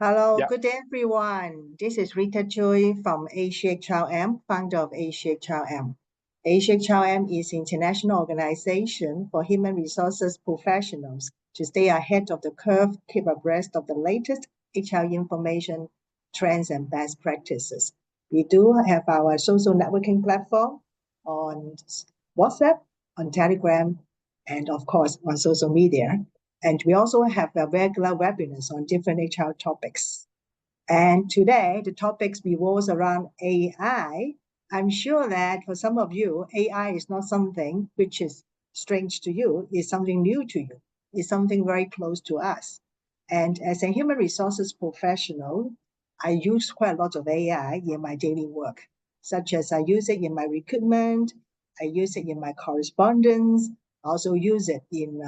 Hello, Yeah. good day, everyone. This is Rita Choi from AsiaHRM, founder of AsiaHRM. AsiaHRM is an international organization for human resources professionals to stay ahead of the curve, keep abreast of the latest HR information, trends, and best practices. We do have our social networking platform on WhatsApp, on Telegram, and of course on social media. And we also have a regular webinars on different HR topics. And today, the topics revolves around AI. I'm sure that for some of you, AI is not something which is strange to you. It's something new to you. It's something very close to us. And as a human resources professional, I use quite a lot of AI in my daily work, such as I use it in my recruitment, I use it in my correspondence, I also use it in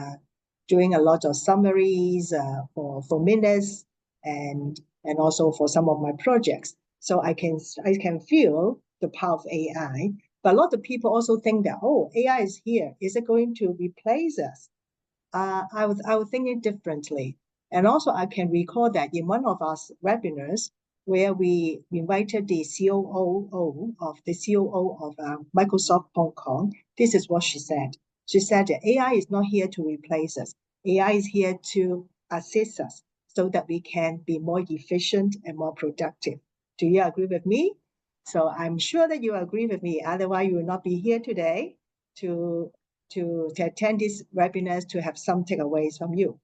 doing a lot of summaries for minutes and also for some of my projects. So I can feel the power of AI. But a lot of people also think that, oh, AI is here. Is it going to replace us? I would think it differently. And also I can recall that in one of our webinars where we invited the COO of Microsoft Hong Kong, this is what she said. She said that AI is not here to replace us. AI is here to assist us so that we can be more efficient and more productive. Do you agree with me? So I'm sure that you agree with me. Otherwise, you will not be here today to attend these webinars to have some takeaways from you.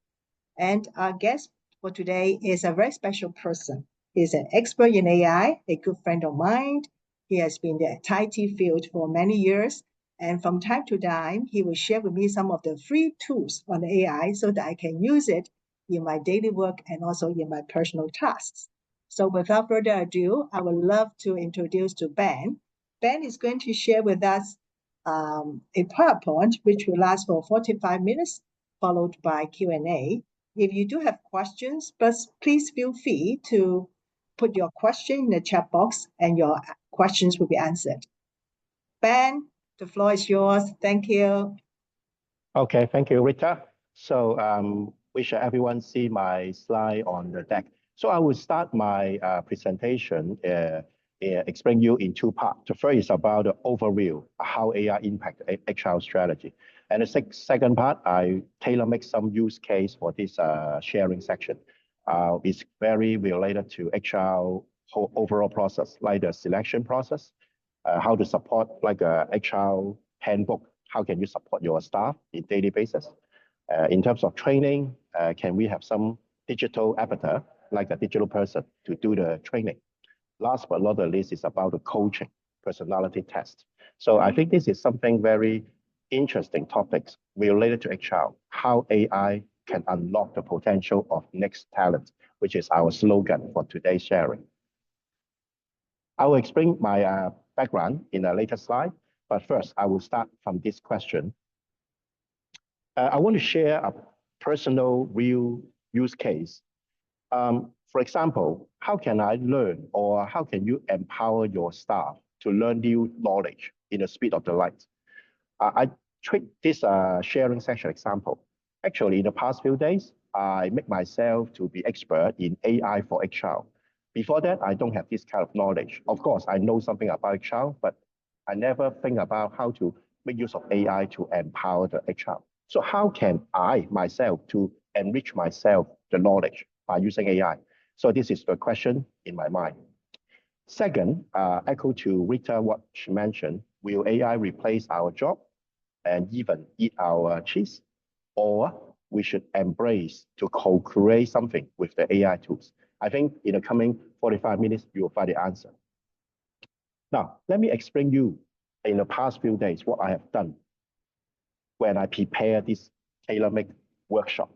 And our guest for today is a very special person. He's an expert in AI, a good friend of mine. He has been in the IT field for many years. And from time to time, he will share with me some of the free tools on AI so that I can use it in my daily work and also in my personal tasks. So without further ado, I would love to introduce to Ben. Ben is going to share with us a PowerPoint, which will last for 45 minutes, followed by Q&A. If you do have questions, but please feel free to put your question in the chat box and your questions will be answered. Ben, the floor is yours. Thank you. Okay, thank you, Rita. So wish everyone see my slide on the deck. So I will start my presentation, explain you in two parts. The first is about the overview, how AI impact HR strategy. And the second part, I tailor-make some use case for this sharing section. It's very related to HR whole overall process, like the selection process, how to support like a HR handbook. How can you support your staff in daily basis? In terms of training, can we have some digital avatar, like a digital person, to do the training? Last but not the least is about the coaching, personality test. So I think this is something very interesting topics related to HR, how AI can unlock the potential of next talent, which is our slogan for today's sharing. I will explain my background in a later slide, but first I will start from this question. I want to share a personal real use case. For example, how can I learn or how can you empower your staff to learn new knowledge in the speed of the light? I treat this sharing session example. Actually, in the past few days, I make myself to be expert in AI for HR. Before that, I don't have this kind of knowledge. Of course, I know something about HR, but I never think about how to make use of AI to empower the HR. So how can I myself to enrich myself the knowledge by using AI? So this is the question in my mind. Second, echo to Rita what she mentioned, will AI replace our job and even eat our cheese? Or we should embrace to co-create something with the AI tools? I think in the coming 45 minutes, you will find the answer. Now, let me explain you in the past few days what I have done when I prepare this tailor-made workshop.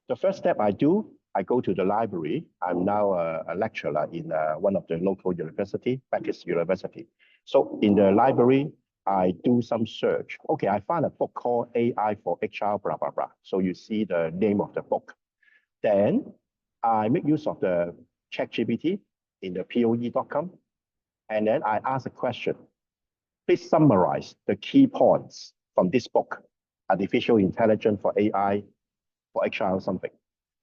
The first step I do, I go to the library. I'm now a lecturer in one of the local university, Baptist University. So in the library, I do some search. Okay, I found a book called AI for HR, blah, blah, blah. So you see the name of the book. Then I make use of the ChatGPT in the POE.com. And then I ask a question. Please summarize the key points from this book, Artificial Intelligence for AI for HR or something.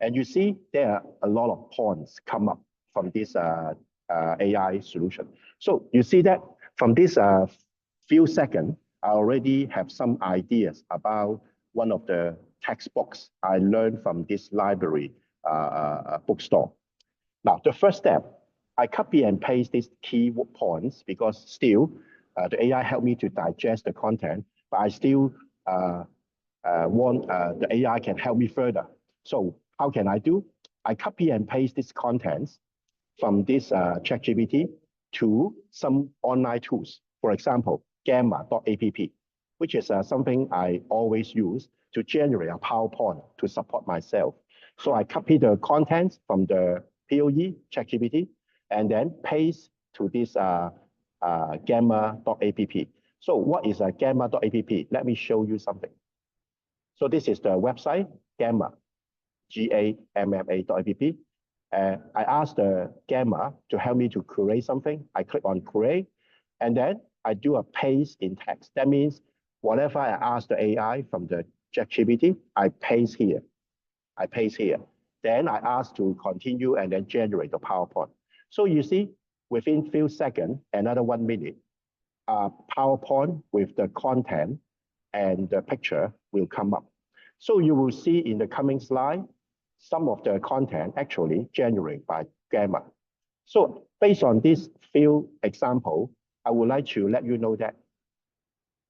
And you see there are a lot of points come up from this AI solution. So you see that from this few seconds, I already have some ideas about one of the textbooks I learned from this library bookstore. Now, the first step, I copy and paste these key points because still the AI helped me to digest the content, but I still want the AI can help me further. So how can I do? I copy and paste these contents from this ChatGPT to some online tools. For example, gamma.app, which is something I always use to generate a PowerPoint to support myself. So I copy the contents from the POE, ChatGPT, and then paste to this gamma.app. So what is a gamma.app? Let me show you something. So this is the website, Gamma, Gamma.app. I asked the Gamma to help me to create something. I click on create, and then I do a paste in text. That means whatever I ask the AI from the ChatGPT, I paste here. I paste here. Then I ask to continue and then generate the PowerPoint. So you see, within few seconds, another 1 minute, PowerPoint with the content and the picture will come up. So you will see in the coming slide, some of the content actually generated by Gamma. So based on this few examples, I would like to let you know that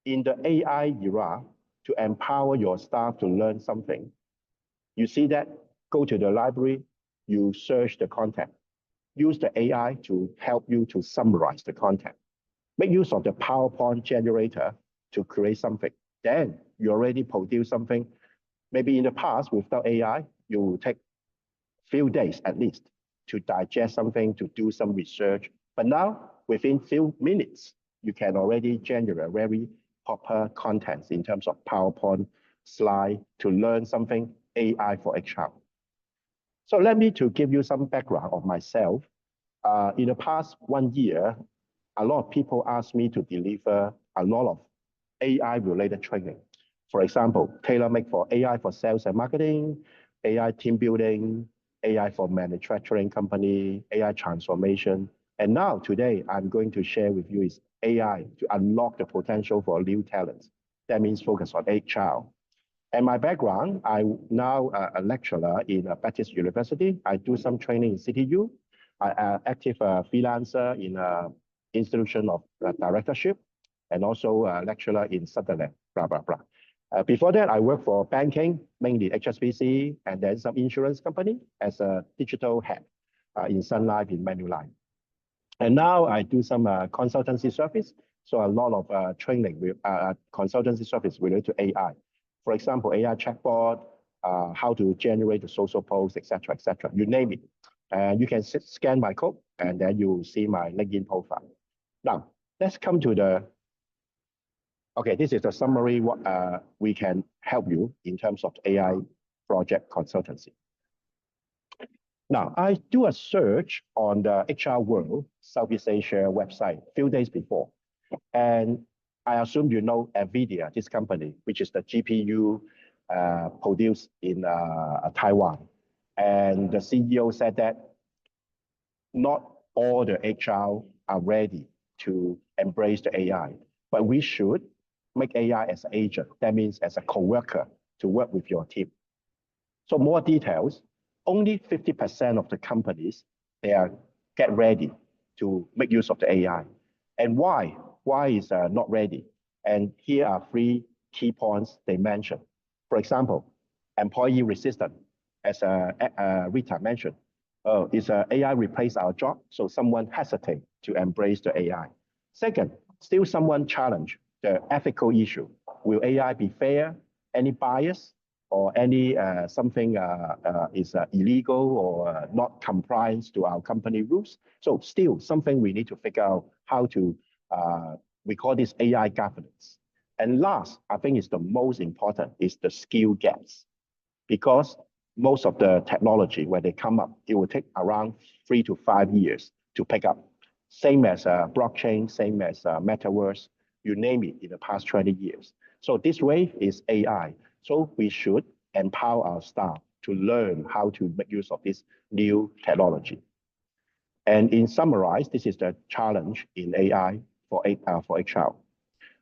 in the AI era, to empower your staff to learn something, you see that go to the library, you search the content, use the AI to help you to summarize the content. Make use of the PowerPoint generator to create something. Then you already produce something. Maybe in the past, without AI, you will take a few days at least to digest something, to do some research. But now, within few minutes, you can already generate very proper contents in terms of PowerPoint slide to learn something AI for HR. So let me to give you some background of myself. In the past 1 year, a lot of people ask me to deliver a lot of AI-related training. For example, tailor-made for AI for sales and marketing, AI team building, AI for manufacturing company, AI transformation. And now today, I'm going to share with you is AI to unlock the potential for new talents. That means focus on HR. And my background, I'm now a lecturer in Baptist University. I do some training in CTU. I'm active freelancer in institution of directorship, and also a lecturer in Sutherland, blah, blah, blah. Before that, I worked for banking, mainly HSBC, and then some insurance company as a digital head in Sun Life, in Manulife. And now I do some consultancy service. So a lot of training with consultancy service related to AI. For example, AI chatbot, how to generate the social posts, etc., etc. You name it. And you can scan my code, and then you will see my LinkedIn profile. Now, let's come to the, okay, this is the summary what we can help you in terms of AI project consultancy. Now, I do a search on the HR World Southeast Asia website a few days before. And I assume you know NVIDIA, this company, which is the GPU produced in Taiwan. And the CEO said that not all the HR are ready to embrace the AI, but we should make AI as an agent. That means as a co-worker to work with your team. So more details, only 50% of the companies, they are get ready to make use of the AI. And why? Why is not ready? And here are 3 key points they mentioned. For example, employee resistance, as Rita mentioned. Is AI replace our job? So someone hesitate to embrace the AI. Second, still someone challenge the ethical issue. Will AI be fair? Any bias or any something is illegal or not compliant to our company rules? So still something we need to figure out how to, we call this AI governance. And last, I think is the most important, is the skill gaps. Because most of the technology, when they come up, it will take around 3 to 5 years to pick up. Same as blockchain, same as metaverse, you name it, in the past 20 years. So this wave is AI. So we should empower our staff to learn how to make use of this new technology. And in summarize, this is the challenge in AI for HR.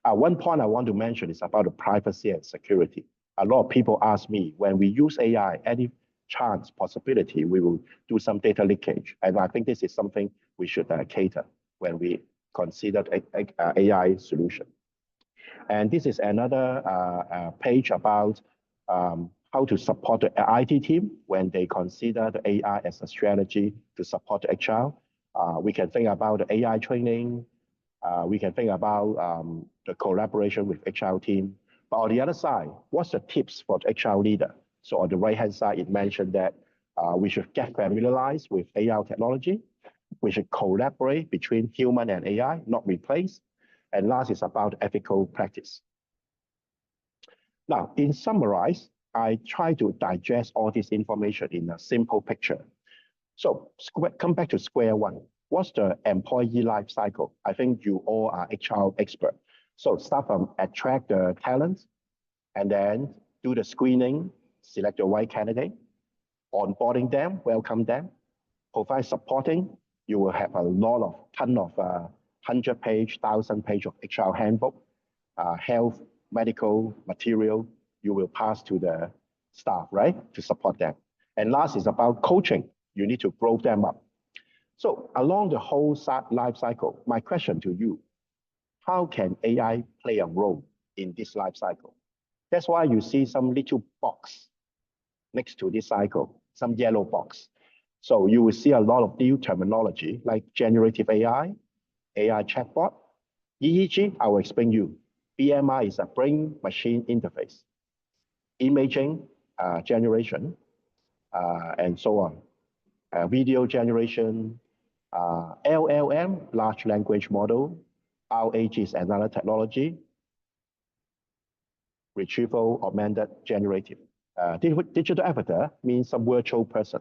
One point I want to mention is about the privacy and security. A lot of people ask me, when we use AI, any chance, possibility, we will do some data leakage. And I think this is something we should cater when we consider AI solution. And this is another page about how to support the IT team when they consider the AI as a strategy to support HR. We can think about the AI training. We can think about the collaboration with HR team. But on the other side, what's the tips for the HR leader? So on the right-hand side, it mentioned that we should get familiarized with AI technology. We should collaborate between human and AI, not replace. And last is about ethical practice. Now, in summarize, I try to digest all this information in a simple picture. So come back to square one. What's the employee life cycle? I think you all are HR experts. So start from attract the talent, and then do the screening, select the right candidate, onboarding them, welcome them, provide supporting. You will have a ton of 100-page, 1,000-page of HR handbook, health, medical material. You will pass to the staff, right, to support them. And last is about coaching. You need to grow them up. So along the whole life cycle, my question to you, how can AI play a role in this life cycle? That's why you see some little box next to this cycle, some yellow box. So you will see a lot of new terminology like generative AI, AI chatbot, EEG, I will explain you. BMI is a brain-machine interface, imaging generation, and so on. Video generation, LLM, large language model, RAG is another technology, retrieval augmented generative. Digital avatar means some virtual person,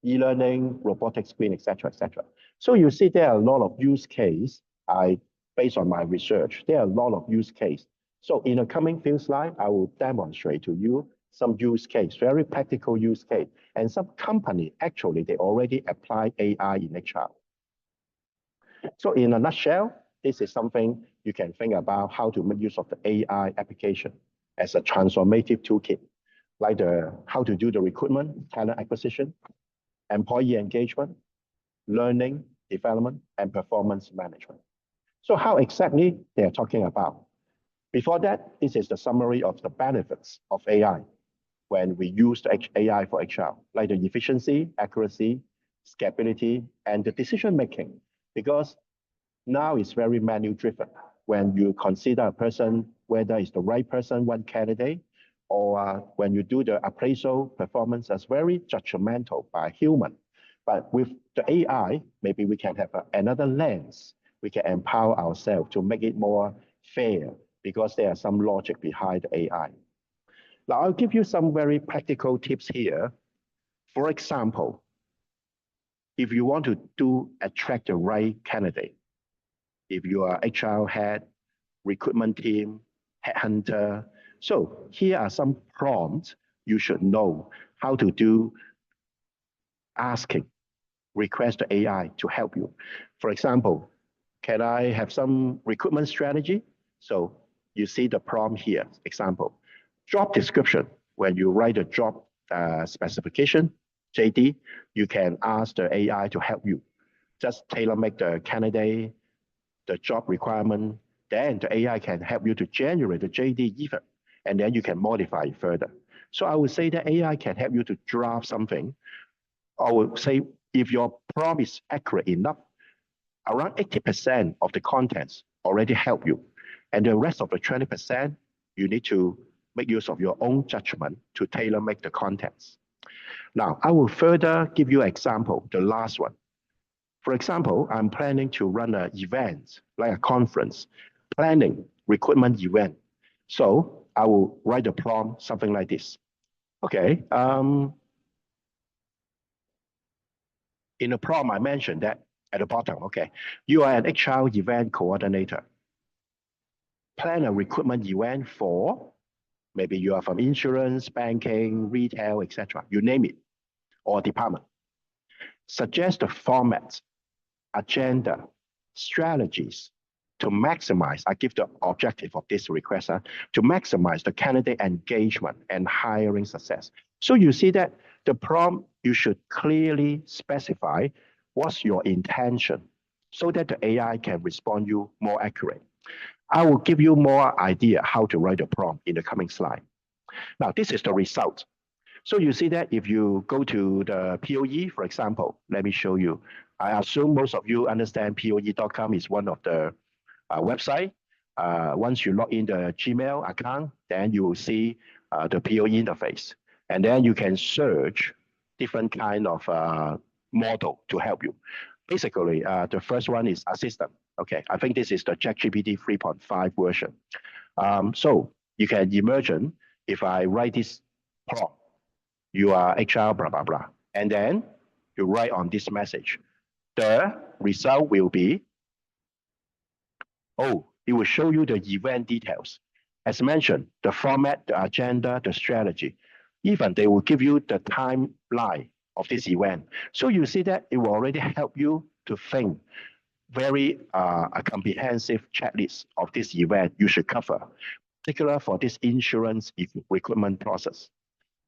e-learning, robotic screen, etc., etc. So you see there are a lot of use case. Based on my research, there are a lot of use case. So in the coming few slides, I will demonstrate to you some use case, very practical use case. And some company, actually, they already apply AI in HR. So in a nutshell, this is something you can think about how to make use of the AI application as a transformative toolkit, like how to do the recruitment, talent acquisition, employee engagement, learning, development, and performance management. So how exactly they are talking about? Before that, this is the summary of the benefits of AI when we use the AI for HR, like the efficiency, accuracy, scalability, and the decision-making. Because now it's very manual-driven. When you consider a person, whether it's the right person, one candidate, or when you do the appraisal performance as very judgmental by human. But with the AI, maybe we can have another lens. We can empower ourselves to make it more fair because there are some logic behind the AI. Now, I'll give you some very practical tips here. For example, if you want to attract the right candidate, if you are HR head, recruitment team, headhunter, so here are some prompts you should know how to do asking, request the AI to help you. For example, can I have some recruitment strategy? So you see the prompt here, example. Job description, when you write a job specification, JD, you can ask the AI to help you. Just tailor-make the candidate, the job requirement, then the AI can help you to generate the JD even, and then you can modify it further. So I would say that AI can help you to draft something. I would say if your prompt is accurate enough, around 80% of the contents already help you. And the rest of the 20%, you need to make use of your own judgment to tailor-make the contents. Now, I will further give you an example, the last one. For example, I'm planning to run an event, like a conference, planning recruitment event. So I will write a prompt, something like this. Okay. In the prompt, I mentioned that at the bottom, okay, you are an HR event coordinator. Plan a recruitment event for Maybe you are from insurance, banking, retail, etc. You name it, or department. Suggest the format, agenda, strategies to maximize, I give the objective of this request, to maximize the candidate engagement and hiring success. So you see that the prompt, you should clearly specify what's your intention so that the AI can respond you more accurate. I will give you more idea how to write a prompt in the coming slide. Now, this is the result. So you see that if you go to the POE, for example, let me show you. I assume most of you understand POE.com is one of the website. Once you log in the Gmail account, then you will see the POE interface. And then you can search different kind of model to help you. Basically, the first one is assistant. Okay, I think this is the ChatGPT 3.5 version. So you can imagine if I write this prompt, you are HR, blah, blah, blah. And then you write on this message. The result will be, it will show you the event details. As mentioned, the format, the agenda, the strategy. Even they will give you the timeline of this event. So you see that it will already help you to think very a comprehensive checklist of this event you should cover, particularly for this insurance recruitment process.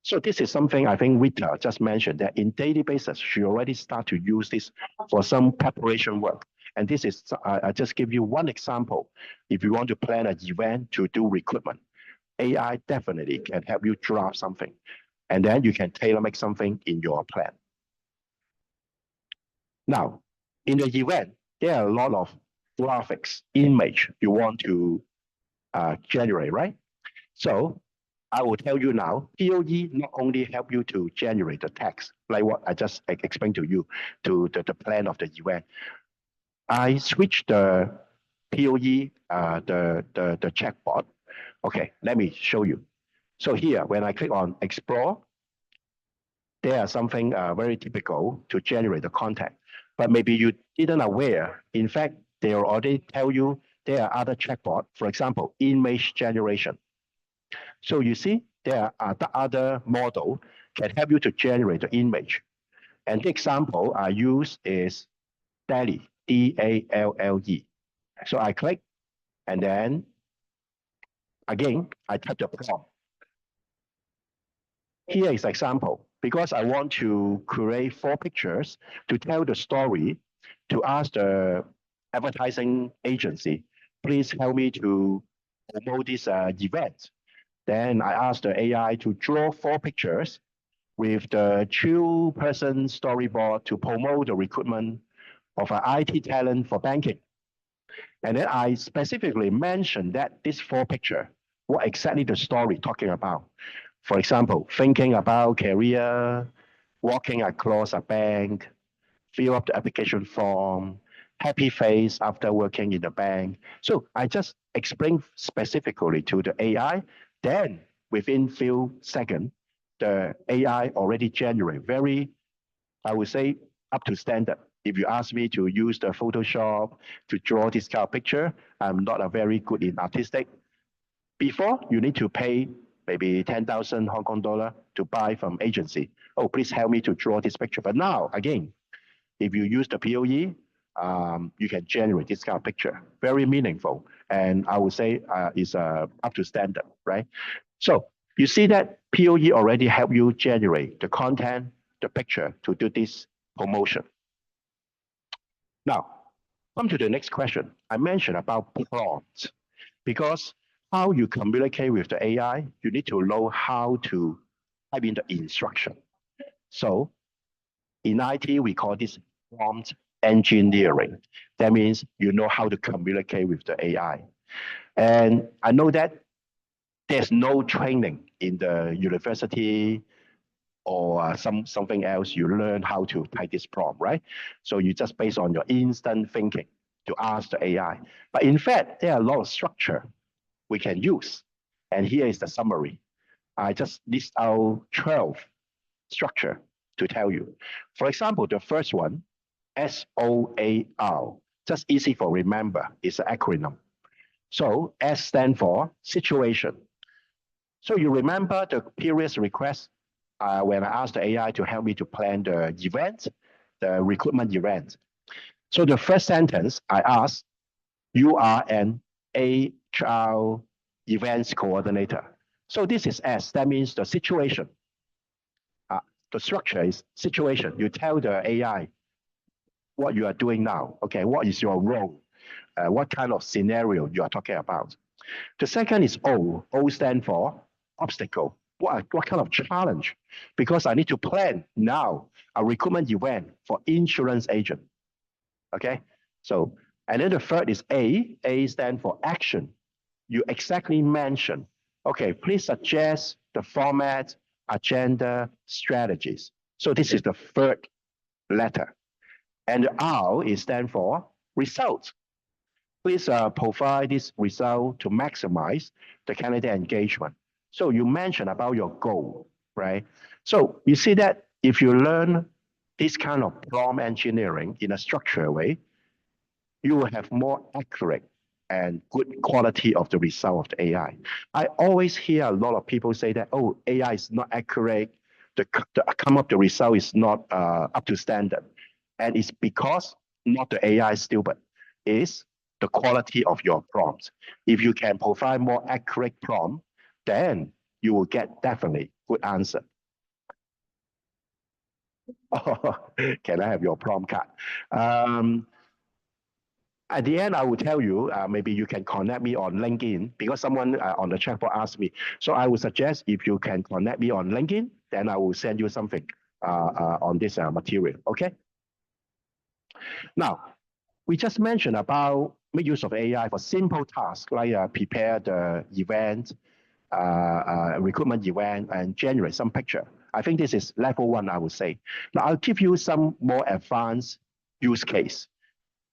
So this is something I think Rita just mentioned that in daily basis, she already start to use this for some preparation work. And this is, I just give you one example. If you want to plan an event to do recruitment, AI definitely can help you draft something. And then you can tailor make something in your plan. Now, in the event, there are a lot of graphics, image you want to generate, right? So I will tell you now, POE not only help you to generate the text, like what I just explained to you, to the plan of the event. I switched the POE, the chatbot. Okay, let me show you. So here, when I click on explore, there are something very typical to generate the content. But maybe you didn't aware. In fact, they already tell you there are other chatbots, for example, image generation. So you see, there are the other model can help you to generate the image. And the example I use is DALL-E, D-A-L-L-E. So I click, and then again, I type the prompt. Here is example. Because I want to create 4 pictures to tell the story, to ask the advertising agency, please help me to promote this event. Then I asked the AI to draw 4 pictures with the 2-person storyboard to promote the recruitment of an IT talent for banking. And then I specifically mentioned that this 4 picture, what exactly the story talking about. For example, thinking about career, walking across a bank, fill up the application form, happy face after working in the bank. So I just explained specifically to the AI. Then within few seconds, the AI already generate very, I would say, up to standard. If you ask me to use the Photoshop to draw this kind of picture, I'm not a very good in artistic. Before, you need to pay maybe 10,000 Hong Kong dollar to buy from agency. Oh, please help me to draw this picture. But now, again, if you use the POE, you can generate this kind of picture. Very meaningful. And I would say is up to standard, right? So you see that POE already help you generate the content, the picture to do this promotion. Now, come to the next question. I mentioned about prompts because how you communicate with the AI, you need to know how to type in the instruction. So in IT, we call this prompt engineering. That means you know how to communicate with the AI. And I know that there's no training in the university or something else. You learn how to type this prompt, right? So you just based on your instant thinking to ask the AI. But in fact, there are a lot of structure we can use. And here is the summary. I just list out 12 structure to tell you. For example, the first one, SOAR, just easy for remember, it's an acronym. So S stands for situation. So you remember the previous request when I asked the AI to help me to plan the event, the recruitment event. So the first sentence I asked, you are an HR events coordinator. So this is S, that means the situation. The structure is situation. You tell the AI what you are doing now. Okay, what is your role? What kind of scenario you are talking about? The second is O. O stand for obstacle. What kind of challenge? Because I need to plan now a recruitment event for insurance agent. Okay, so, and then the third is A. A stand for action. You exactly mention, okay, please suggest the format, agenda, strategies. So this is the third letter. And the R is stand for result. Please provide this result to maximize the candidate engagement. So you mentioned about your goal, right? So you see that if you learn this kind of prompt engineering in a structured way, you will have more accurate and good quality of the result of the AI. I always hear a lot of people say that, oh, AI is not accurate, the come up the result is not up to standard. And it's because not the AI is stupid, it's the quality of your prompts. If you can provide more accurate prompt, then you will get definitely good answer. Can I have your prompt card? At the end, I will tell you, maybe you can connect me on LinkedIn because someone on the chatbot asked me. So I would suggest if you can connect me on LinkedIn, then I will send you something on this material, okay? Now, we just mentioned about make use of AI for simple tasks like prepare the event, recruitment event, and generate some picture. I think this is level 1, I would say. Now, I'll give you some more advanced use case.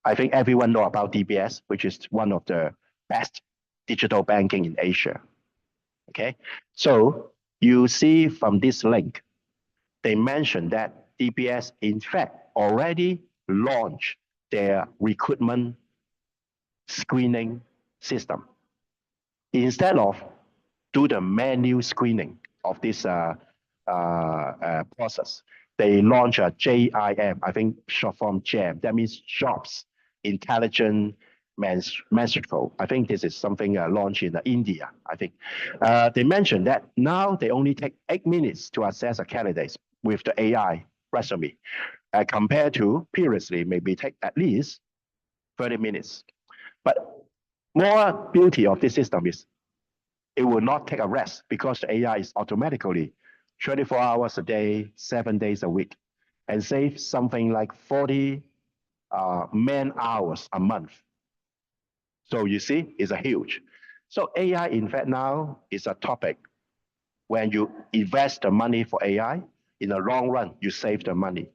I think everyone know about DBS, which is one of the best digital banking in Asia. Okay, so you see from this link, they mentioned that DBS, in fact, already launched their recruitment screening system. Instead of do the manual screening of this process, they launch a JIM, I think short form JAM, that means Jobs Intelligent Masterful. I think this is something launched in India, I think. They mentioned that now they only take 8 minutes to assess a candidate with the AI resume, compared to previously maybe take at least 30 minutes. But more beauty of this system is it will not take a rest because the AI is automatically 24 hours a day, 7 days a week, and save something like 40 man hours a month. So you see, it's a huge. So AI, in fact, now is a topic. When you invest the money for AI, in the long run, you save the money.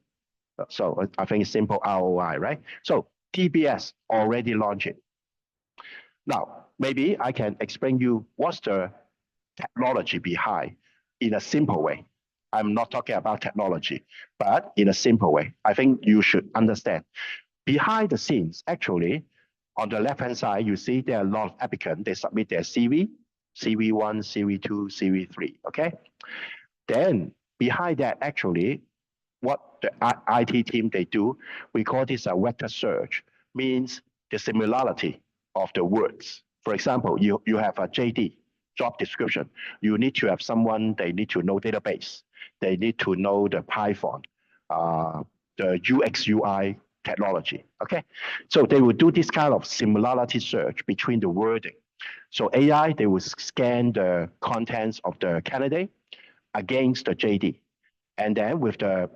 So I think it's simple ROI, right? So TBS already launched it. Now, maybe I can explain you what's the technology behind in a simple way. I'm not talking about technology, but in a simple way. I think you should understand. Behind the scenes, actually, on the left-hand side, you see there are a lot of applicants. They submit their CV, CV1, CV2, CV3, okay? Then behind that, actually, what the IT team, they do, we call this a vector search, means the similarity of the words. For example, you have a JD, job description. You need to have someone, they need to know database. They need to know the Python, the UX UI technology, okay? So they will do this kind of similarity search between the wording. So AI, they will scan the contents of the candidate against the JD. And then with the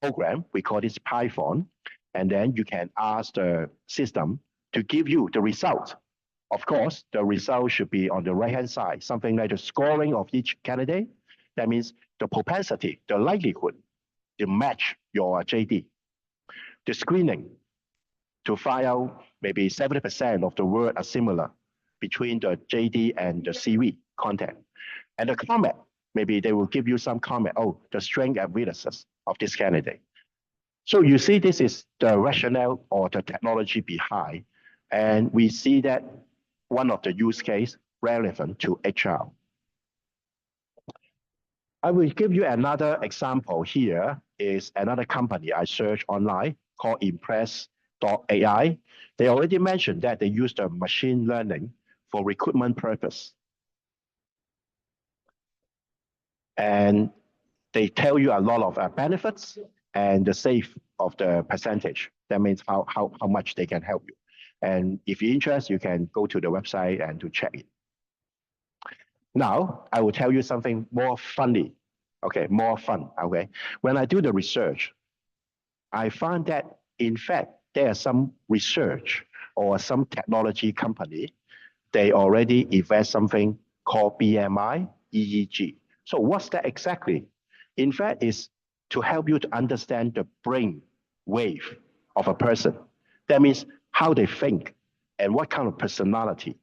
program, we call this Python, and then you can ask the system to give you the result. Of course, the result should be on the right-hand side, something like the scoring of each candidate. That means the propensity, the likelihood to match your JD. The screening to find out maybe 70% of the word are similar between the JD and the CV content. And the comment, maybe they will give you some comment, oh, the strength and weaknesses of this candidate. So you see, this is the rationale or the technology behind. And we see that one of the use case relevant to HR. I will give you another example. Here is another company I searched online called Impress.ai. They already mentioned that they use the machine learning for recruitment purpose. And they tell you a lot of benefits and the save of the percentage. That means how much they can help you. And if you're interested, you can go to the website and to check it. Now, I will tell you something more funny, okay, more fun, okay? When I do the research, I find that, in fact, there are some research or some technology company, they already invest something called BMI, EEG. So what's that exactly? In fact, it's to help you to understand the brain wave of a person. That means how they think and what kind of personality.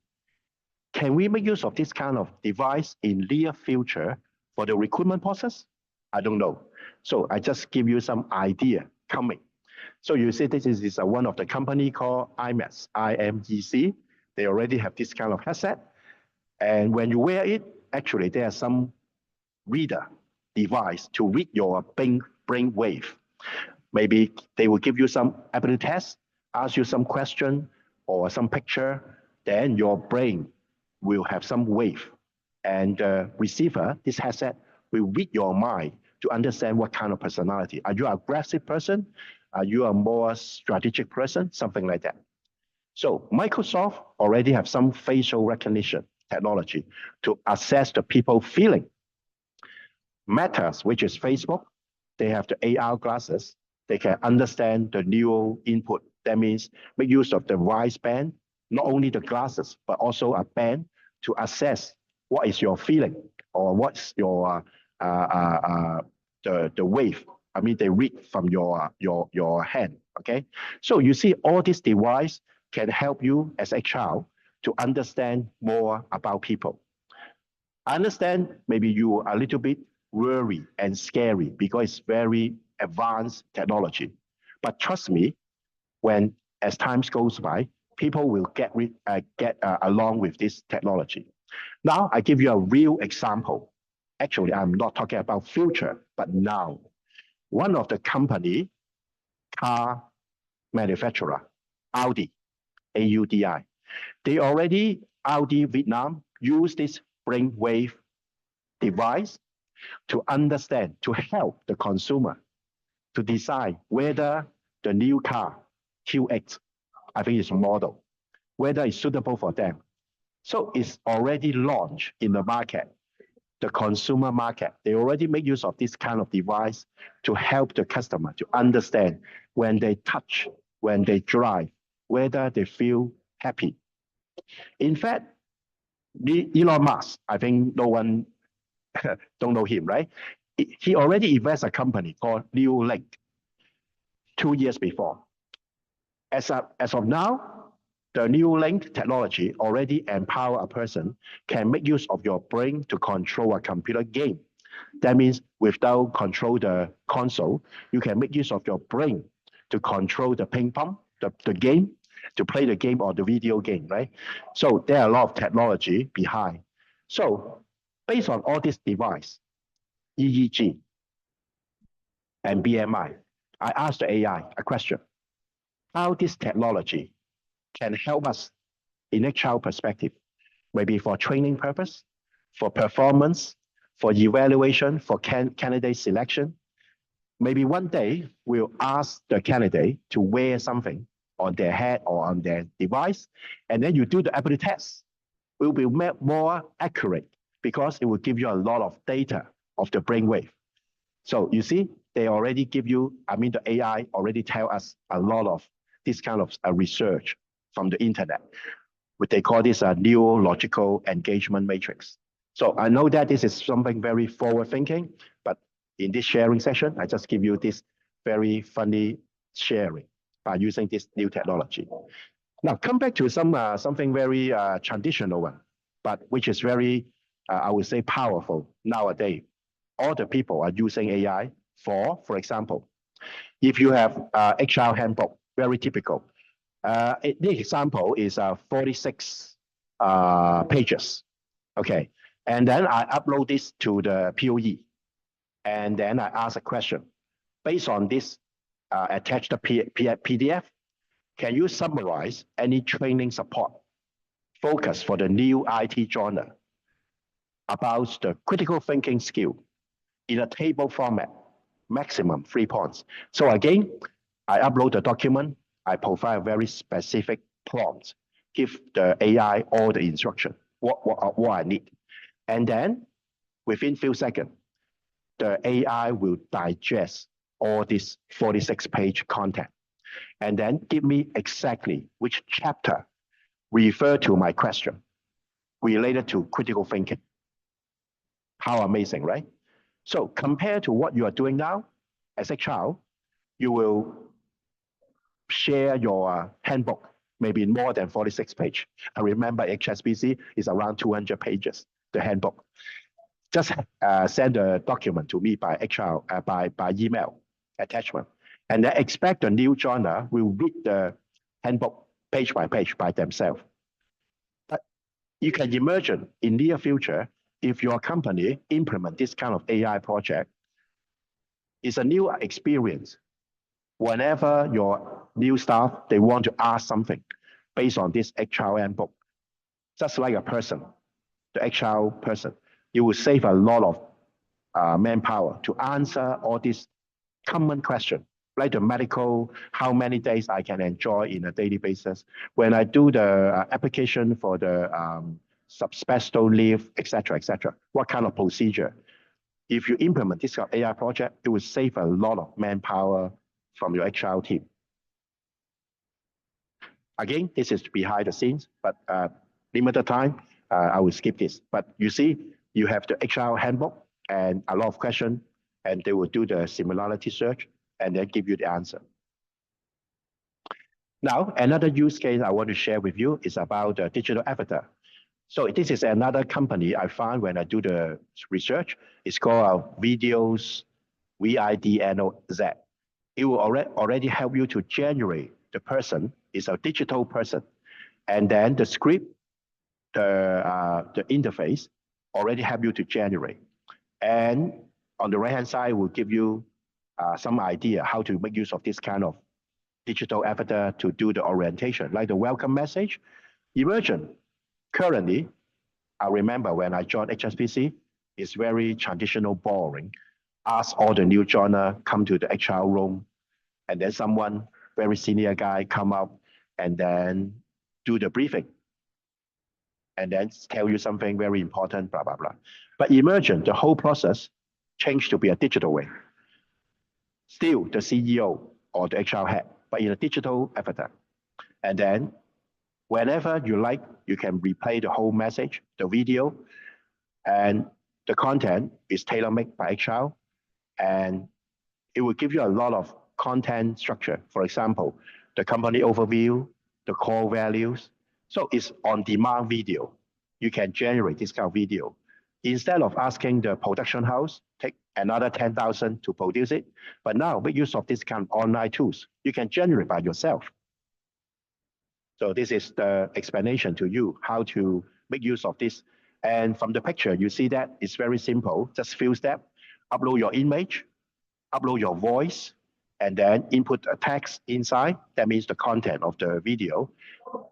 Can we make use of this kind of device in near future for the recruitment process? I don't know. So I just give you some idea coming. So you see this is one of the company called IMEC, IMEC. They already have this kind of headset. And when you wear it, actually there are some reader device to read your brain wave. Maybe they will give you some ability test, ask you some question or some picture, then your brain will have some wave. And the receiver, this headset, will read your mind to understand what kind of personality. Are you an aggressive person? Are you a more strategic person? Something like that. So Microsoft already have some facial recognition technology to assess the people feeling. Meta, which is Facebook, they have the AR glasses. They can understand the neural input. That means make use of the voice band, not only the glasses, but also a band to assess what is your feeling or what's your the wave. I mean, they read from your hand. Okay, so you see, all this device can help you as HR to understand more about people. I understand maybe you are a little bit worried and scary because it's very advanced technology. But trust me, when as time goes by, people will get along with this technology. Now, I give you a real example. Actually, I'm not talking about future, but now. One of the company, car manufacturer, Audi, AUDI, they already, Audi Vietnam, use this brainwave device to understand, to help the consumer to decide whether the new car, QX, I think it's a model, whether it's suitable for them. So it's already launched in the market, the consumer market. They already make use of this kind of device to help the customer to understand when they touch, when they drive, whether they feel happy. In fact, Elon Musk, I think no one don't know him, right? He already invested a company called Neuralink 2 years before. As of now, the Neuralink technology already empower a person can make use of your brain to control a computer game. That means without control the console, you can make use of your brain to control the ping pong, the game, to play the game or the video game, right? So there are a lot of technology behind. So based on all this device, EEG and BMI, I asked the AI a question. How this technology can help us in HR perspective, maybe for training purpose, for performance, for evaluation, for candidate selection. Maybe one day we'll ask the candidate to wear something on their head or on their device, and then you do the ability test. It will be more accurate because it will give you a lot of data of the brainwave. So you see, they already give you, I mean, the AI already tell us a lot of this kind of research from the internet. What they call this a neurological engagement matrix. So I know that this is something very forward thinking, but in this sharing session, I just give you this very funny sharing by using this new technology. Now come back to something very traditional one, but which is very, I would say, powerful nowadays. All the people are using AI for example, if you have HR handbook, very typical. The example is 46 pages. Okay, and then I upload this to the POE. And then I ask a question. Based on this attached PDF, can you summarize any training support focus for the new IT joiner about the critical thinking skill in a table format, maximum 3 points. So again, I upload the document, I provide a very specific prompt, give the AI all the instruction, what I need. And then within few seconds, the AI will digest all this 46-page content and then give me exactly which chapter refer to my question related to critical thinking. How amazing, right? So compared to what you are doing now, as a child, you will share your handbook, maybe more than 46 pages. I remember HSBC is around 200 pages, the handbook. Just send a document to me by HR, by email attachment. And then expect the new joiner will read the handbook page by page by themselves. But you can imagine in near future, if your company implement this kind of AI project, it's a new experience. Whenever your new staff, they want to ask something based on this HRM book, just like a person, the HR person, you will save a lot of manpower to answer all these common questions, like the medical, how many days I can enjoy in a daily basis. When I do the application for the subspecial leave, etc., what kind of procedure? If you implement this kind of AI project, it will save a lot of manpower from your HR team. Again, this is behind the scenes, but limited time, I will skip this. But you see, you have the HR handbook and a lot of questions, and they will do the similarity search and then give you the answer. Now, another use case I want to share with you is about the digital avatar. So this is another company I found when I do the research. It's called Videos, VIDNOZ. It will already help you to generate the person is a digital person. And then the script, the interface already help you to generate. And on the right-hand side will give you some idea how to make use of this kind of digital avatar to do the orientation, like the welcome message. Imagine, currently, I remember when I joined HSBC, it's very traditional, boring. Ask all the new joiner come to the HR room, and then someone, very senior guy, come up and then do the briefing, and then tell you something very important, blah, blah, blah. But imagine the whole process changed to be a digital way. Still the CEO or the HR head, but in a digital avatar. And then whenever you like, you can replay the whole message, the video, and the content is tailor-made by HR, and it will give you a lot of content structure. For example, the company overview, the core values. So it's on-demand video. You can generate this kind of video. Instead of asking the production house, take another 10,000 to produce it. But now make use of this kind of online tools. You can generate by yourself. So this is the explanation to you how to make use of this. And from the picture, you see that it's very simple, just few steps. Upload your image, upload your voice, and then input a text inside. That means the content of the video.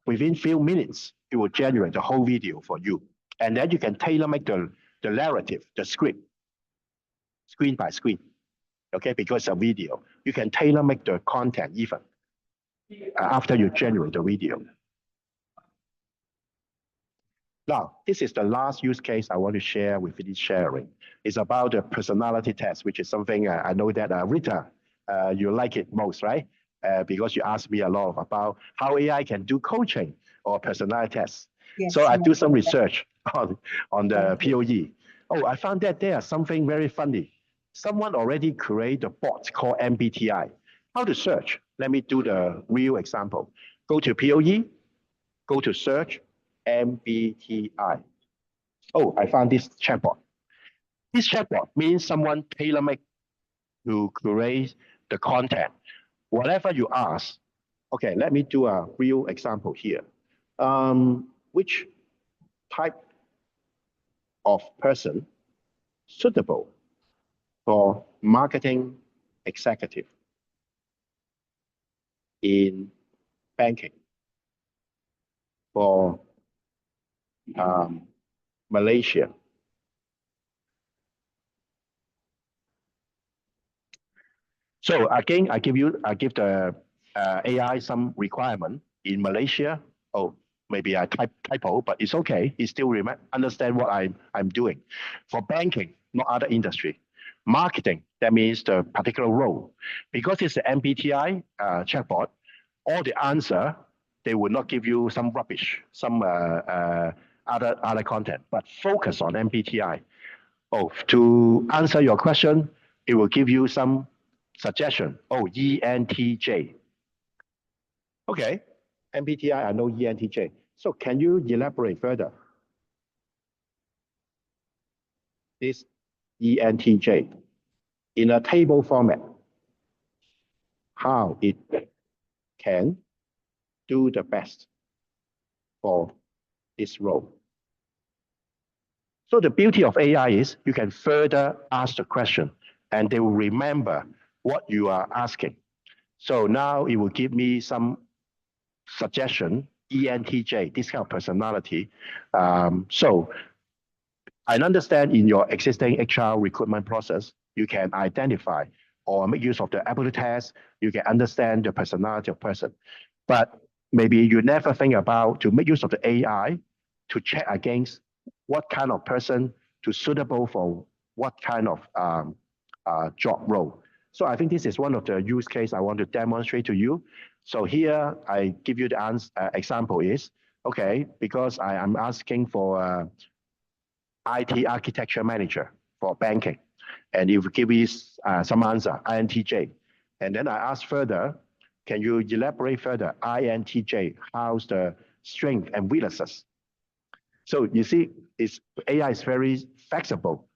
Within few minutes, it will generate the whole video for you. And then you can tailor-make the narrative, the script, screen by screen, okay? Because a video, you can tailor-make the content even after you generate the video. Now, this is the last use case I want to share with this sharing. It's about the personality test, which is something I know that Rita, you like it most, right? Because you asked me a lot about how AI can do coaching or personality tests. Yes, so I do some research on the POE. Oh, I found that there's something very funny. Someone already created a bot called MBTI. How to search? Let me do the real example. Go to POE, go to search, MBTI. Oh, I found this chatbot. This chatbot means someone tailor-made to create the content. Whatever you ask, okay, let me do a real example here. Which type of person suitable for marketing executive in banking, for Malaysia. So again, I give the AI some requirement in Malaysia. Oh, maybe I typo, but it's okay. It still understand what I'm doing. For banking, not other industry. Marketing, that means the particular role. Because it's an MBTI chatbot, all the answer, they will not give you some rubbish, some other content, but focus on MBTI. Oh, to answer your question, it will give you some suggestion. Oh, ENTJ. Okay, MBTI, I know ENTJ. So can you elaborate further? This ENTJ in a table format, how it can do the best for this role. So the beauty of AI is you can further ask the question and they will remember what you are asking. So now it will give me some suggestion, ENTJ, this kind of personality. So I understand in your existing HR recruitment process, you can identify or make use of the ability test, you can understand the personality of person. But maybe you never think about to make use of the AI to check against what kind of person to suitable for what kind of job role. So I think this is one of the use case I want to demonstrate to you. So here I give you the example is, okay, because I am asking for IT architecture manager for banking. And if you give me some answer, INTJ. And then I ask further, can you elaborate further, INTJ, how's the strength and weaknesses? So you see, AI is very flexible.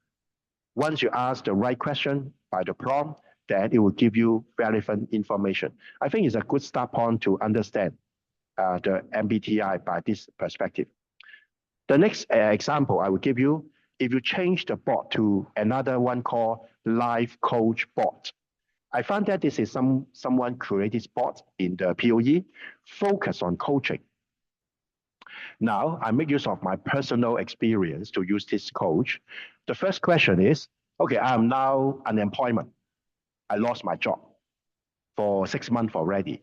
Once you ask the right question by the prompt, then it will give you relevant information. I think it's a good start point to understand the MBTI by this perspective. The next example I will give you, if you change the bot to another one called Life Coach Bot. I found that this is someone created this bot in the POE, focus on coaching. Now, I make use of my personal experience to use this coach. The first question is, okay, I'm now unemployment. I lost my job for 6 months already.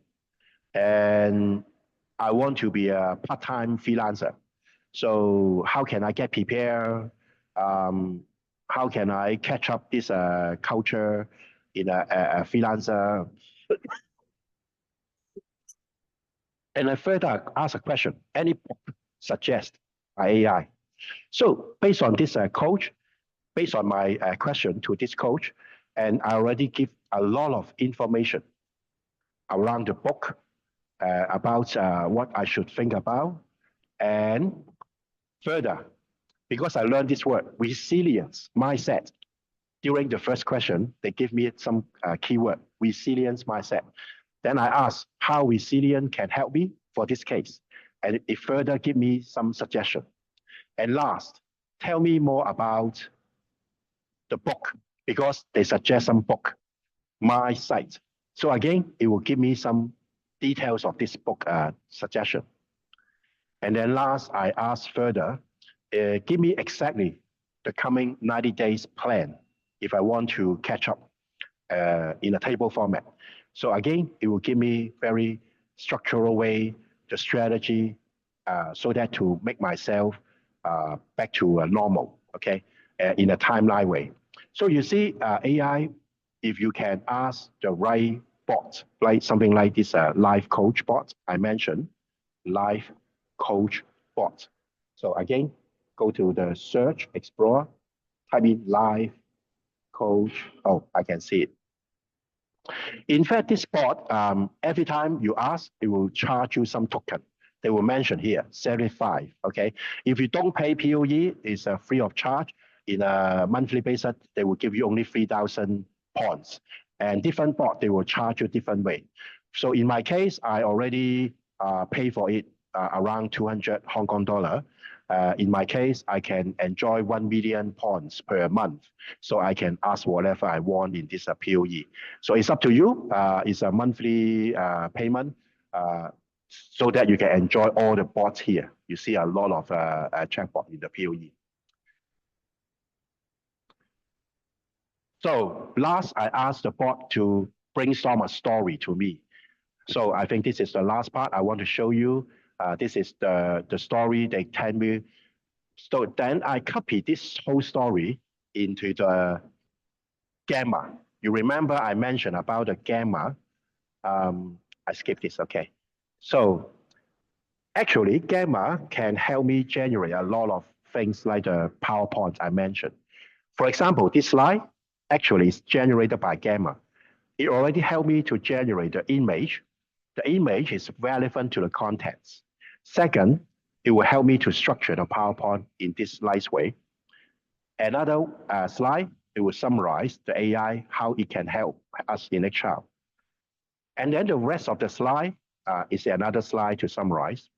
And I want to be a part-time freelancer. So how can I get prepared? How can I catch up this culture in a freelancer? And I further ask a question, any suggest by AI? So based on this coach, based on my question to this coach, and I already give a lot of information around the book about what I should think about. And further, because I learned this word, resilience, mindset. During the first question, they give me some keyword, resilience mindset. Then I ask how resilient can help me for this case. And it further give me some suggestion. And last, tell me more about the book, because they suggest some book, my site. So again, it will give me some details of this book suggestion. And then last, I ask further, give me exactly the coming 90 days plan if I want to catch up in a table format. So again, it will give me very structural way, the strategy, so that to make myself back to normal, okay, in a timeline way. So you see, AI, if you can ask the right bot, like something like this life coach bot I mentioned, life coach bot. So again, go to the search, explore, type in life coach. Oh, I can see it. In fact, this bot, every time you ask, it will charge you some token. They will mention here, 75, okay? If you don't pay POE, it's free of charge. In a monthly basis, they will give you only 3,000 points. And different bot, they will charge you different way. So in my case, I already pay for it around 200 Hong Kong dollar. In my case, I can enjoy 1 million points per month. So I can ask whatever I want in this POE. So it's up to you. It's a monthly payment so that you can enjoy all the bots here. You see a lot of chatbot in the POE. So last, I asked the bot to brainstorm a story to me. So I think this is the last part I want to show you. This is the story they tell me. So then I copy this whole story into the gamma. You remember I mentioned about the gamma. I skipped this, okay. So actually, gamma can help me generate a lot of things like the PowerPoint I mentioned. For example, this slide actually is generated by gamma. It already helped me to generate the image. The image is relevant to the contents. Second, it will help me to structure the PowerPoint in this nice way. Another slide, it will summarize the AI, how it can help us in HR. And then the rest of the slide is another slide to summarize.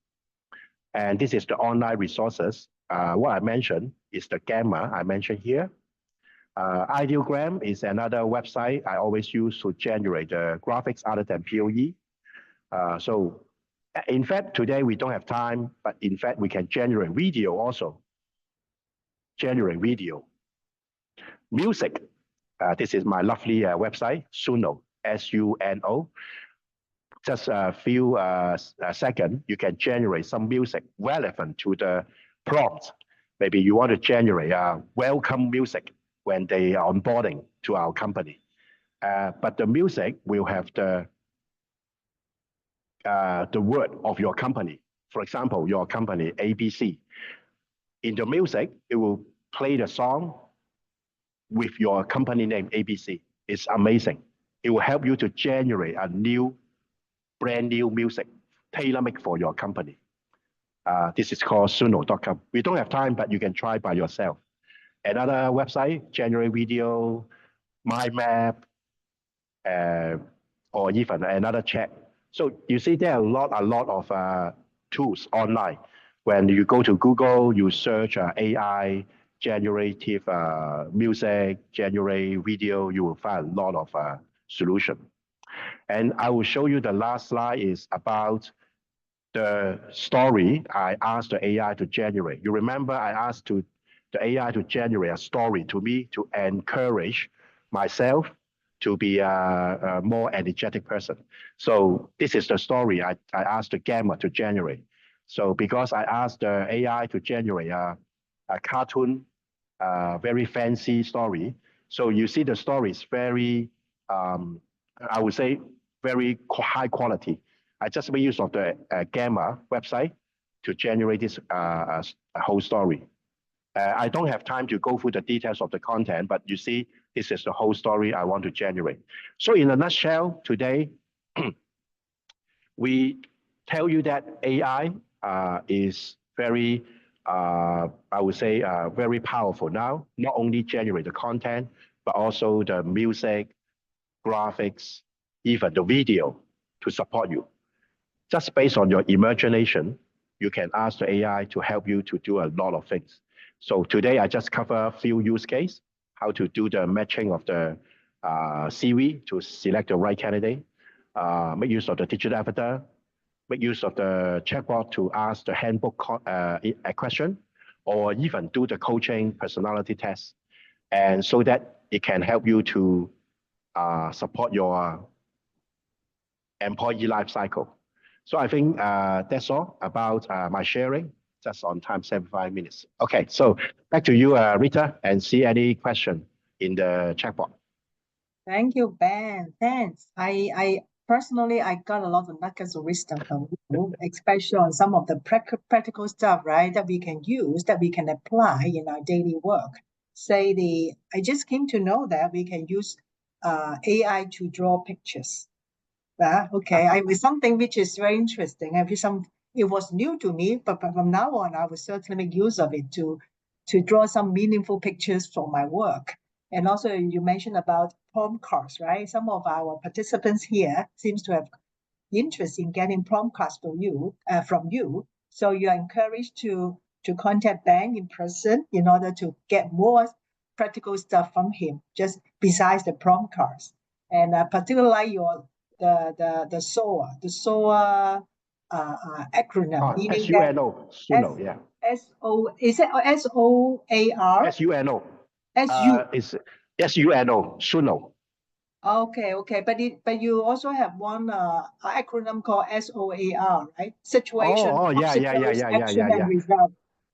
And this is the online resources. What I mentioned is the gamma I mentioned here. Ideogram is another website I always use to generate the graphics other than POE. So in fact, today we don't have time, but in fact, we can generate video also. Generate video. Music. This is my lovely website, Suno, S-U-N-O. Just a few seconds, you can generate some music relevant to the prompt. Maybe you want to generate welcome music when they are onboarding to our company. But the music will have the word of your company. For example, your company, ABC. In the music, it will play the song with your company name, ABC. It's amazing. It will help you to generate a brand new music, tailor-made for your company. This is called suno.com. We don't have time, but you can try by yourself. Another website, generate video, mind map, or even another chat. So you see there are a lot of tools online. When you go to Google, you search AI, generative music, generate video, you will find a lot of solutions. And I will show you the last slide is about the story I asked the AI to generate. You remember I asked the AI to generate a story to me to encourage myself to be a more energetic person. So this is the story I asked the gamma to generate. So because I asked the AI to generate a cartoon, very fancy story. So you see the story is very, I would say, very high quality. I just made use of the gamma website to generate this whole story. I don't have time to go through the details of the content, but you see, this is the whole story I want to generate. So in a nutshell, today, we tell you that AI is very, I would say, very powerful now, not only generate the content, but also the music, graphics, even the video to support you. Just based on your imagination, you can ask the AI to help you to do a lot of things. So today I just cover a few use cases, how to do the matching of the CV to select the right candidate, make use of the digital avatar, make use of the chatbot to ask the handbook question, or even do the coaching personality test. And so that it can help you to support your employee life cycle. So I think that's all about my sharing, just on time, 75 minutes. Okay, so back to you, Rita, and see any question in the chatbot. Thank you, Ben. Thanks. I personally, I got a lot of nuggets of wisdom from you, especially on some of the practical stuff, right, that we can use, that we can apply in our daily work. Say I just came to know that we can use AI to draw pictures. Okay, I was something which is very interesting. It was new to me, but from now on, I will certainly make use of it to draw some meaningful pictures for my work. And also, you mentioned about prompt cards, right? Some of our participants here seems to have interest in getting prompt cards from you. So you are encouraged to to contact Ben in person in order to get more practical stuff from him, just besides the prompt cards. And particularly the SOA acronym, meaning that SUNO, yeah. Is it SOAR? SUNO. SU. It's SUNO, SUNO. Okay. But you also have one acronym called SOAR, right? Situation, obstacles, action, and result.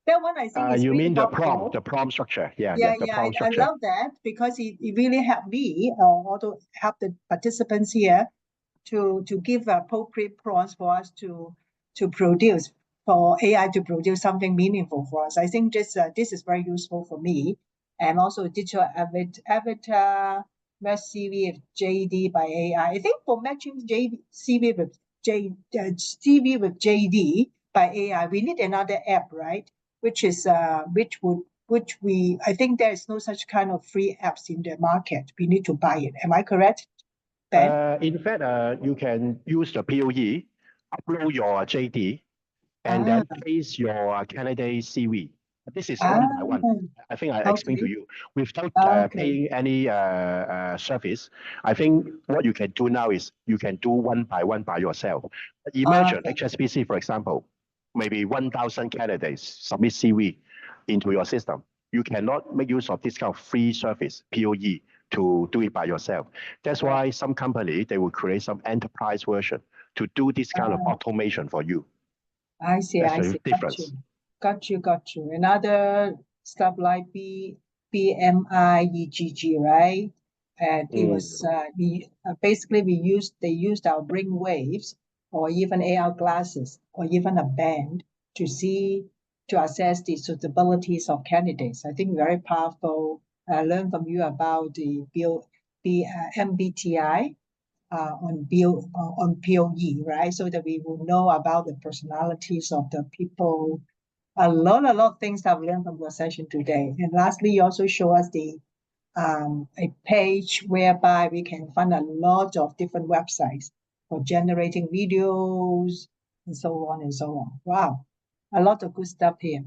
That one I think is you really mean helpful. the prompt structure? Yeah, the prompt I structure. love that because it really helped me, also help the participants here to give appropriate prompts for us to produce, for AI to produce something meaningful for us. I think this is very useful for me, and also digital avatar match CV with JD by AI. I think for matching CV with JD by AI, we need another app, right? Which is I think there is no such kind of free apps in the market. We need to buy it. Am I correct, Ben? In fact, you can use the POE, upload your JD, and then paste your candidate CV. This is one by one. I think I explained to you without paying any service. I think what you can do now is you can do one by yourself. Imagine HSBC, for example, maybe 1,000 candidates submit CV into your system. You cannot make use of this kind of free service, POE, to do it by yourself. That's why some company, they will create some enterprise version to do this kind of automation for you. I see. Difference. Got you. Another stuff like BMIEGG, right? And it was basically they used our brain waves or even AR glasses or even a band to assess the suitabilities of candidates. I think very powerful. I learned from you about the MBTI on POE, right? So that we will know about the personalities of the people. A lot of things I've learned from your session today. And lastly, you also show us a page whereby we can find a lot of different websites for generating videos and so on and so on. Wow, a lot of good stuff here.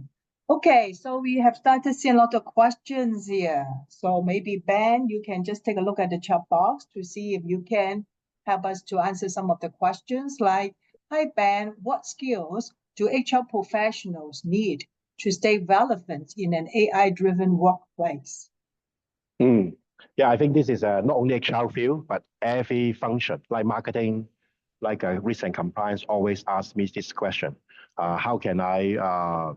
Okay, so we have started seeing a lot of questions here. So maybe Ben, you can just take a look at the chat box to see if you can help us to answer some of the questions like, hi Ben, what skills do HR professionals need to stay relevant in an AI-driven workplace? Yeah, I think this is not only HR field, but every function, like marketing, like risk and compliance, always ask me this question. How can I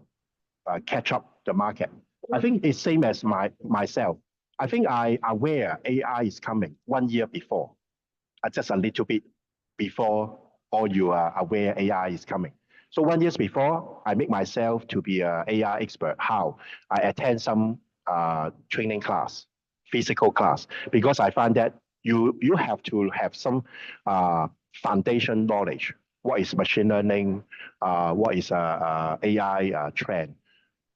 catch up the market? I think it's same as myself. I think I aware AI is coming 1 year before, just a little bit before all you are aware AI is coming. So 1 year before, I make myself to be an AI expert. How? I attend some training class, physical class, because I find that you have to have some foundation knowledge. What is machine learning? What is AI trend?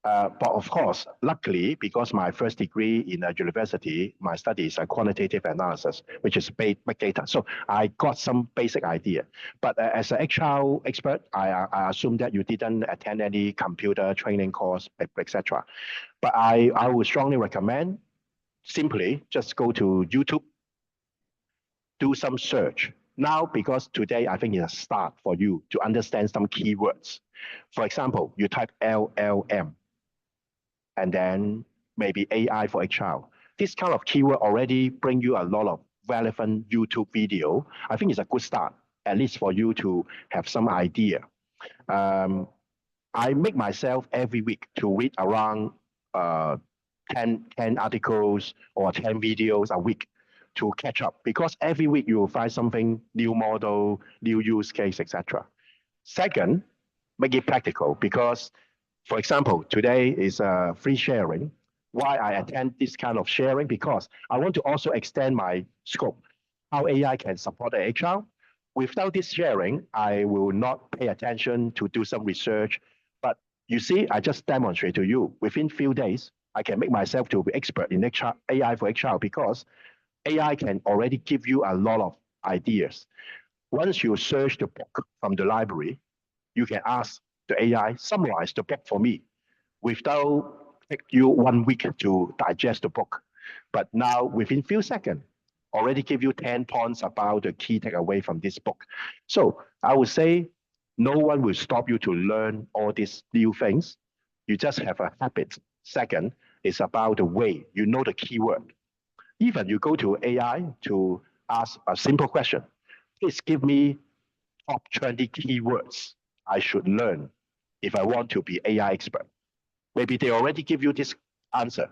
But of course, luckily, because my first degree in a university, my study is a quantitative analysis, which is big data. So I got some basic idea. But as an HR expert, I assume that you didn't attend any computer training course, etc. But I would strongly recommend simply just go to YouTube, do some search. Now, because today I think it's a start for you to understand some keywords. For example, you type LLM, and then maybe AI for HR. This kind of keyword already bring you a lot of relevant YouTube video. I think it's a good start, at least for you to have some idea. I make myself every week to read around 10 articles or 10 videos a week to catch up, because every week you will find something, new model, new use case, etc. Second, make it practical, because for example, today is free sharing. Why I attend this kind of sharing? Because I want to also extend my scope, how AI can support the HR. Without this sharing, I will not pay attention to do some research. But you see, I just demonstrate to you, within few days, I can make myself to be expert in HR, AI for HR, because AI can already give you a lot of ideas. Once you search the book from the library, you can ask the AI, summarize the book for me. without take you 1 week to digest the book. But now within few seconds, already give you 10 points about the key takeaway from this book. So I would say no one will stop you to learn all these new things. You just have a habit. Second is about the way you know the keyword. Even you go to AI to ask a simple question, please give me top 20 keywords I should learn if I want to be AI expert. Maybe they already give you this answer.